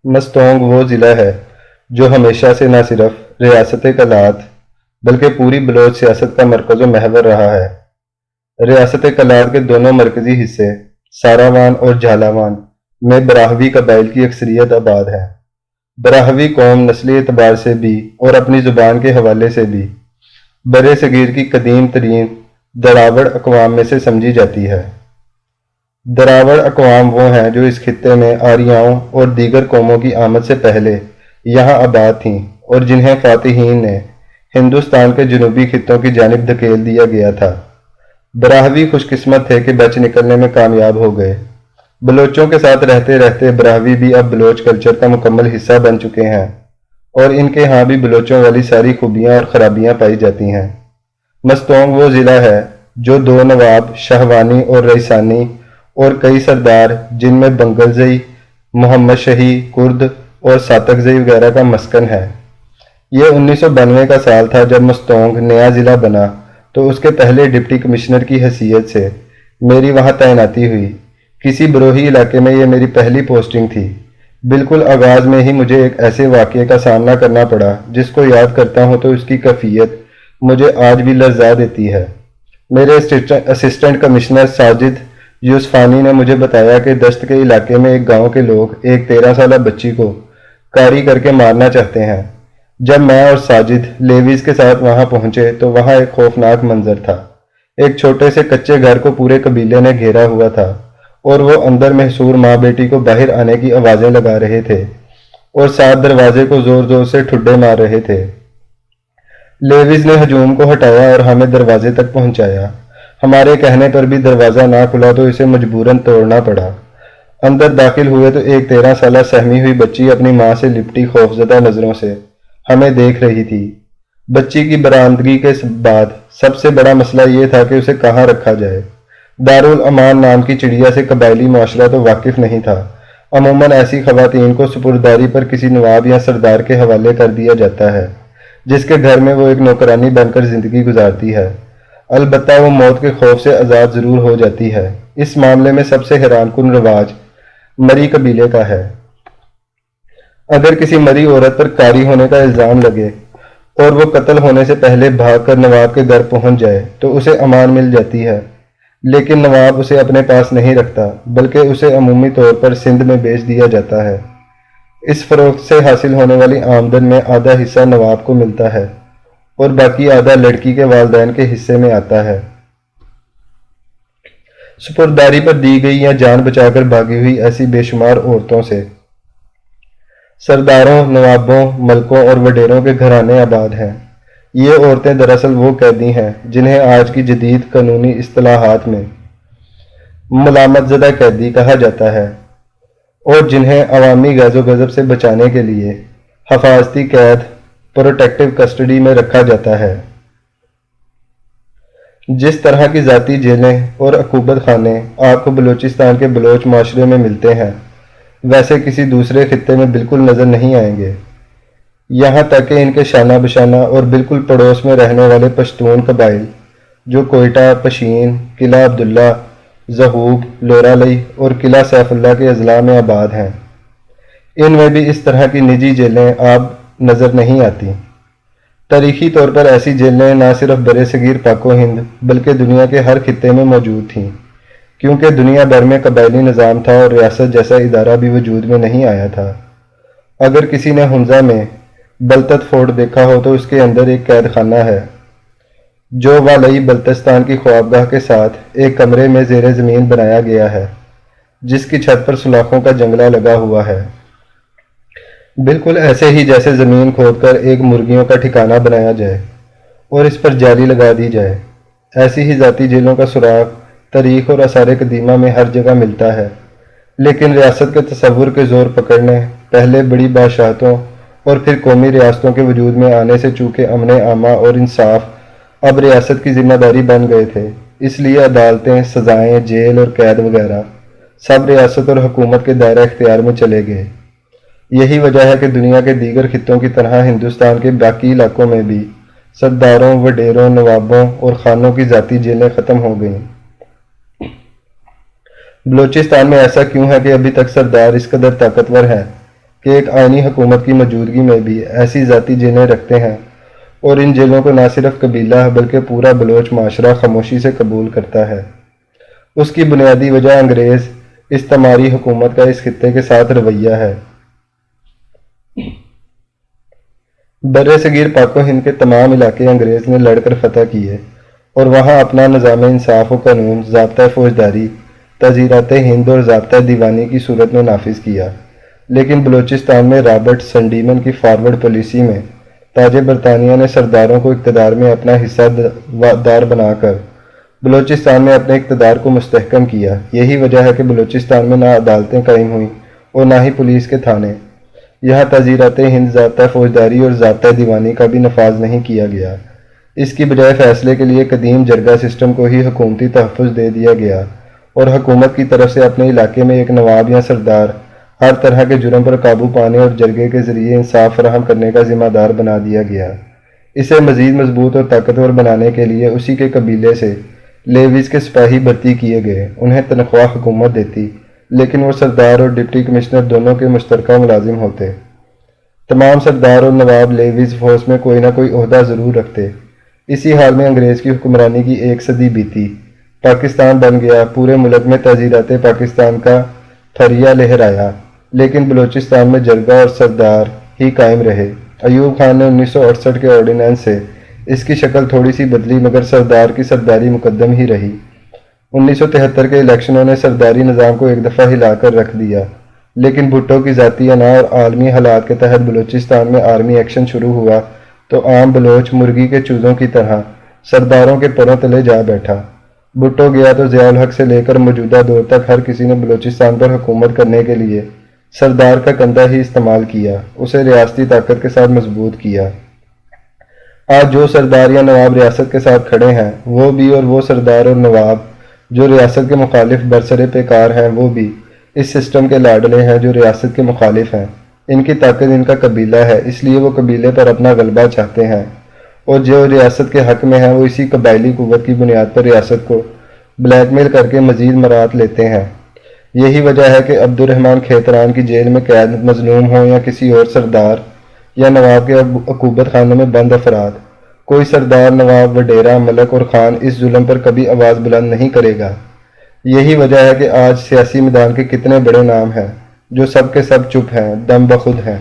مستونگ وہ ضلع ہے جو ہمیشہ سے نہ صرف ریاست کلات بلکہ پوری بلوچ سیاست کا مرکز و محور رہا ہے۔ ریاست کلات کے دونوں مرکزی حصے ساراوان اور جھالاوان میں براہوی قبائل کی اکثریت آباد ہے۔ براہوی قوم نسلی اعتبار سے بھی اور اپنی زبان کے حوالے سے بھی برِ صغیر کی قدیم ترین دراوڑ اقوام میں سے سمجھی جاتی ہے۔ دراوڑ اقوام وہ ہیں جو اس خطے میں آریاؤں اور دیگر قوموں کی آمد سے پہلے یہاں آباد تھیں اور جنہیں فاتحین نے ہندوستان کے جنوبی خطوں کی جانب دھکیل دیا گیا تھا۔ براہوی خوش قسمت تھے کہ بچ نکلنے میں کامیاب ہو گئے۔ بلوچوں کے ساتھ رہتے رہتے براہوی بھی اب بلوچ کلچر کا مکمل حصہ بن چکے ہیں اور ان کے ہاں بھی بلوچوں والی ساری خوبیاں اور خرابیاں پائی جاتی ہیں۔ مستونگ وہ ضلع ہے جو 2 نواب شاہوانی اور رئیسانی اور کئی سردار جن میں بنگل زئی، محمد شاہی کرد اور ساتک زئی وغیرہ کا مسکن ہے۔ یہ 1992 کا سال تھا جب مستونگ نیا ضلع بنا تو اس کے پہلے ڈپٹی کمشنر کی حیثیت سے میری وہاں تعیناتی ہوئی۔ کسی بروہی علاقے میں یہ میری پہلی پوسٹنگ تھی۔ بالکل آغاز میں ہی مجھے ایک ایسے واقعے کا سامنا کرنا پڑا جس کو یاد کرتا ہوں تو اس کی کیفیت مجھے آج بھی لرزا دیتی ہے۔ میرے اسسٹنٹ کمشنر ساجد یوسفانی نے مجھے بتایا کہ دست کے علاقے میں ایک گاؤں کے لوگ ایک 13 سالہ بچی کو کاری کر کے مارنا چاہتے ہیں۔ جب میں اور ساجد لیویز کے ساتھ وہاں پہنچے تو وہاں ایک خوفناک منظر تھا۔ ایک چھوٹے سے کچے گھر کو پورے قبیلے نے گھیرا ہوا تھا اور وہ اندر محصور ماں بیٹی کو باہر آنے کی آوازیں لگا رہے تھے اور ساتھ دروازے کو زور زور سے ٹھڈے مار رہے تھے۔ لیویز نے ہجوم کو ہٹایا اور ہمیں دروازے تک پہنچایا۔ ہمارے کہنے پر بھی دروازہ نہ کھلا تو اسے مجبوراً توڑنا پڑا۔ اندر داخل ہوئے تو ایک 13 سالہ سہمی ہوئی بچی اپنی ماں سے لپٹی خوفزدہ نظروں سے ہمیں دیکھ رہی تھی۔ بچی کی برآمدگی کے بعد سب سے بڑا مسئلہ یہ تھا کہ اسے کہاں رکھا جائے۔ دارالامان نام کی چڑیا سے قبائلی معاشرہ تو واقف نہیں تھا۔ عموماً ایسی خواتین کو سپرداری پر کسی نواب یا سردار کے حوالے کر دیا جاتا ہے جس کے گھر میں وہ ایک نوکرانی بن کر زندگی گزارتی ہے۔ البتہ وہ موت کے خوف سے آزاد ضرور ہو جاتی ہے۔ اس معاملے میں سب سے حیران کن رواج مری قبیلے کا ہے۔ اگر کسی مری عورت پر کاری ہونے کا الزام لگے اور وہ قتل ہونے سے پہلے بھاگ کر نواب کے گھر پہنچ جائے تو اسے امان مل جاتی ہے، لیکن نواب اسے اپنے پاس نہیں رکھتا بلکہ اسے عمومی طور پر سندھ میں بیچ دیا جاتا ہے۔ اس فروخت سے حاصل ہونے والی آمدن میں آدھا حصہ نواب کو ملتا ہے اور باقی آدھا لڑکی کے والدین کے حصے میں آتا ہے۔ سپرداری پر دی گئی یا جان بچا کر بھاگی ہوئی ایسی بے شمار عورتوں سے سرداروں، نوابوں، ملکوں اور وڈیروں کے گھرانے آباد ہیں۔ یہ عورتیں دراصل وہ قیدی ہیں جنہیں آج کی جدید قانونی اصطلاحات میں ملامت زدہ قیدی کہا جاتا ہے اور جنہیں عوامی غیظ و غضب سے بچانے کے لیے حفاظتی قید پروٹیکٹیو کسٹڈی میں رکھا جاتا ہے۔ جس طرح کی ذاتی جیلیں اور عقوبت خانے آپ کو بلوچستان کے بلوچ معاشرے میں ملتے ہیں ویسے کسی دوسرے خطے میں بالکل نظر نہیں آئیں گے۔ یہاں تک کہ ان کے شانہ بشانہ اور بالکل پڑوس میں رہنے والے پشتون قبائل جو کوئٹہ، پشین، قلعہ عبداللہ، زہوب، لورالئی اور قلعہ سیف اللہ کے اضلاع میں آباد ہیں، ان میں بھی اس طرح کی نجی جیلیں اب نظر نہیں آتی۔ تاریخی طور پر ایسی جیلیں نہ صرف برِ صغیر پاک و ہند بلکہ دنیا کے ہر خطے میں موجود تھیں، کیونکہ دنیا بھر میں قبائلی نظام تھا اور ریاست جیسا ادارہ بھی وجود میں نہیں آیا تھا۔ اگر کسی نے ہنزا میں بلتت فورٹ دیکھا ہو تو اس کے اندر ایک قید خانہ ہے جو والائی بلتستان کی خوابگاہ کے ساتھ ایک کمرے میں زیر زمین بنایا گیا ہے جس کی چھت پر سلاخوں کا جنگلہ لگا ہوا ہے، بالکل ایسے ہی جیسے زمین کھود کر ایک مرغیوں کا ٹھکانہ بنایا جائے اور اس پر جالی لگا دی جائے۔ ایسی ہی ذاتی جیلوں کا سراغ تاریخ اور آثار قدیمہ میں ہر جگہ ملتا ہے، لیکن ریاست کے تصور کے زور پکڑنے، پہلے بڑی بادشاہتوں اور پھر قومی ریاستوں کے وجود میں آنے سے چونکہ امن عامہ اور انصاف اب ریاست کی ذمہ داری بن گئے تھے، اس لیے عدالتیں، سزائیں، جیل اور قید وغیرہ سب ریاست اور حکومت کے دائرہ اختیار میں چلے گئے۔ یہی وجہ ہے کہ دنیا کے دیگر خطوں کی طرح ہندوستان کے باقی علاقوں میں بھی سرداروں، وڈیروں، نوابوں اور خانوں کی ذاتی جیلیں ختم ہو گئیں۔ بلوچستان میں ایسا کیوں ہے کہ ابھی تک سردار اس قدر طاقتور ہیں کہ ایک آئینی حکومت کی موجودگی میں بھی ایسی ذاتی جیلیں رکھتے ہیں، اور ان جیلوں کو نہ صرف قبیلہ بلکہ پورا بلوچ معاشرہ خاموشی سے قبول کرتا ہے۔ اس کی بنیادی وجہ انگریز استعماری حکومت کا اس خطے کے ساتھ رویہ ہے۔ بر صغیر پاک و ہند کے تمام علاقے انگریز نے لڑ کر فتح کیے اور وہاں اپنا نظام انصاف و قانون، ضابطۂ فوجداری، تعزیرات ہند اور ضابطۂ دیوانی کی صورت میں نافذ کیا، لیکن بلوچستان میں رابرٹ سنڈیمن کی فارورڈ پالیسی میں تاج برطانیہ نے سرداروں کو اقتدار میں اپنا حصہ دار بنا کر بلوچستان میں اپنے اقتدار کو مستحکم کیا۔ یہی وجہ ہے کہ بلوچستان میں نہ عدالتیں قائم ہوئیں اور نہ ہی پولیس کے تھانے۔ یہاں تعزیرات ہند، ضابطۂ فوجداری اور ضابطۂ دیوانی کا بھی نفاذ نہیں کیا گیا۔ اس کی بجائے فیصلے کے لیے قدیم جرگہ سسٹم کو ہی حکومتی تحفظ دے دیا گیا اور حکومت کی طرف سے اپنے علاقے میں ایک نواب یا سردار ہر طرح کے جرم پر قابو پانے اور جرگے کے ذریعے انصاف فراہم کرنے کا ذمہ دار بنا دیا گیا۔ اسے مزید مضبوط اور طاقتور بنانے کے لیے اسی کے قبیلے سے لیویز کے سپاہی بھرتی کیے گئے۔ انہیں تنخواہ حکومت دیتی، لیکن وہ سردار اور ڈپٹی کمشنر دونوں کے مشترکہ ملازم ہوتے۔ تمام سردار اور نواب لیویز فورس میں کوئی نہ کوئی عہدہ ضرور رکھتے۔ اسی حال میں انگریز کی حکمرانی کی 1 صدی بیتی، پاکستان بن گیا، پورے ملک میں تعزیرات پاکستان کا پھریا لہرایا، لیکن بلوچستان میں جرگہ اور سردار ہی قائم رہے۔ ایوب خان نے 1968 کے آرڈیننس سے اس کی شکل تھوڑی سی بدلی، مگر سردار کی سرداری مقدم ہی رہی۔ 1973 کے الیکشنوں نے سرداری نظام کو ایک دفعہ ہلا کر رکھ دیا، لیکن بھٹو کی ذاتی انا اور عالمی حالات کے تحت بلوچستان میں آرمی ایکشن شروع ہوا تو عام بلوچ مرغی کے چوزوں کی طرح سرداروں کے پروں تلے جا بیٹھا۔ بھٹو گیا تو ضیاء الحق سے لے کر موجودہ دور تک ہر کسی نے بلوچستان پر حکومت کرنے کے لیے سردار کا کندھا ہی استعمال کیا، اسے ریاستی طاقت کے ساتھ مضبوط کیا۔ آج جو سردار یا نواب ریاست کے ساتھ کھڑے ہیں وہ بھی، اور وہ سردار اور نواب جو ریاست کے مخالف برسر پیکار ہیں وہ بھی اس سسٹم کے لاڈلے ہیں جو ریاست کے مخالف ہیں۔ ان کی طاقت ان کا قبیلہ ہے، اس لیے وہ قبیلے پر اپنا غلبہ چاہتے ہیں، اور جو ریاست کے حق میں ہیں وہ اسی قبائلی قوت کی بنیاد پر ریاست کو بلیک میل کر کے مزید مرات لیتے ہیں۔ یہی وجہ ہے کہ عبد الرحمن کھیتران کی جیل میں قید مظلوم ہوں یا کسی اور سردار یا نواب کے عقوبت خانوں میں بند افراد، کوئی سردار، نواب، وڈیرا، ملک اور خان اس ظلم پر کبھی آواز بلند نہیں کرے گا۔ یہی وجہ ہے کہ آج سیاسی میدان کے کتنے بڑے نام ہیں جو سب کے سب چپ ہیں، دم بخود ہیں۔